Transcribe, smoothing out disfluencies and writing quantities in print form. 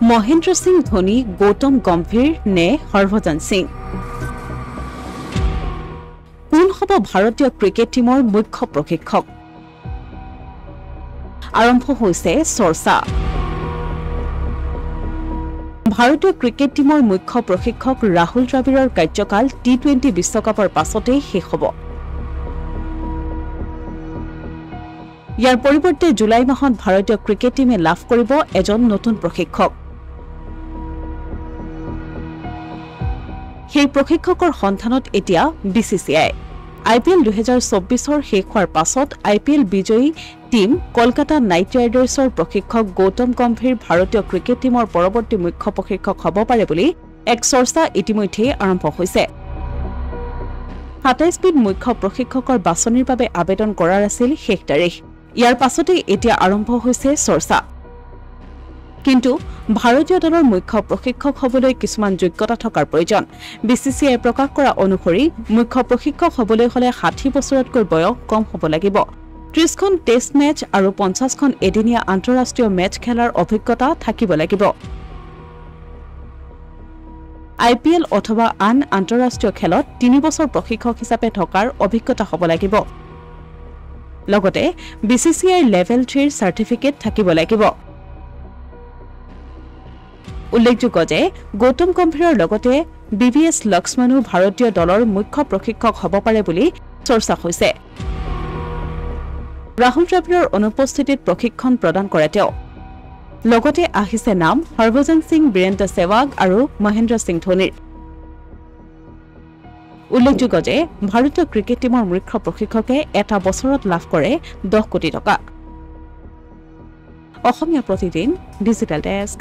মহেন্দ্ৰ সিং ধোনী, গৌতম গম্ভীৰ নে হৰভজন সিং? কোন হ'ব ভাৰতীয় ক্ৰিকেট টীমৰ মুখ্য প্ৰশিক্ষক? আৰম্ভ হৈছে চৰ্চা। ভাৰতীয় ক্ৰিকেট টীমৰ মুখ্য প্ৰশিক্ষক ৰাহুল দ্ৰাবিড়ৰ কাৰ্যকাল টি-20 বিশ্বকাপৰ পাছতেই শেষ হ'ব। ইয়াৰ পৰিৱৰ্তে জুলাই মাহত ভাৰতীয় ক্ৰিকেট টীমে লাভ কৰিব এজন নতুন প্ৰশিক্ষক। সেই প্ৰশিক্ষকৰ সন্ধানত এতিয়া BCCI। IPL 2024 শেষ হোৱাৰ পাছত IPL বিজয়ী টীম কলকাতা নাইট ৰাইডাৰ্ছৰ প্ৰশিক্ষক গৌতম গম্ভীৰ ভাৰতীয় ক্ৰিকেট টীমৰ পৰৱৰ্তী মুখ্য প্ৰশিক্ষক হ'ব পাৰে বুলি এক চৰ্চা ইতিমধ্যে আৰম্ভ হৈছে। 27 বিধ মুখ্য প্ৰশিক্ষকৰ বাছনিৰ বাবে আবেদন কৰাৰ আছিল শেষ তাৰিখ। ইয়াৰ পাছতেই এতিয়া আৰম্ভ হৈছে চৰ্চা। কিন্তু ভাৰতীয় দলৰ মুখ্য প্ৰশিক্ষক হ'বলৈ কিছুমান যোগ্যতা থকাৰ প্ৰয়োজন। BCCI প্ৰকাশ কৰা অনুসৰি মুখ্য প্ৰশিক্ষক হ'বলৈ হ'লে 60 বছৰতকৈ বয়স কম হ'ব লাগিব। 30খন টেষ্ট মেচ আৰু 50খন এদিনীয়া আন্তঃৰাষ্ট্ৰীয় মেচ খেলাৰ অভিজ্ঞতা থাকিব লাগিব। IPL অথবা আন আন্তঃৰাষ্ট্ৰীয় খেলত 3 বছৰ প্ৰশিক্ষক হিচাপে থকাৰ অভিজ্ঞতা হ'ব লাগিব। লগতে BCCI লেভেল 3 চাৰ্টিফিকেট থাকিব লাগিব। উল্লেখযোগ্য যে গৌতম গম্ভীৰৰ লগতে BVS লক্ষ্মণো ভাৰতীয় দলৰ মুখ্য প্ৰশিক্ষক হ'ব পাৰে বুলি চৰ্চা হৈছে। ৰাহুল দ্ৰাবিড়ৰ অনুপস্থিতিত প্ৰশিক্ষণ প্ৰদান কৰে তেওঁ। লগতে আহিছে নাম হৰভজন সিং, বীৰেন্দ্ৰ সেৱাগ আৰু মহেন্দ্ৰ সিং ধোনীৰ। উল্লেখযোগ্য যে ভাৰতীয় ক্ৰিকেট টীমৰ মুখ্য প্ৰশিক্ষকে এটা বছৰত লাভ কৰে 10 কোটি টকা। Asomiya Pratidin digital desk.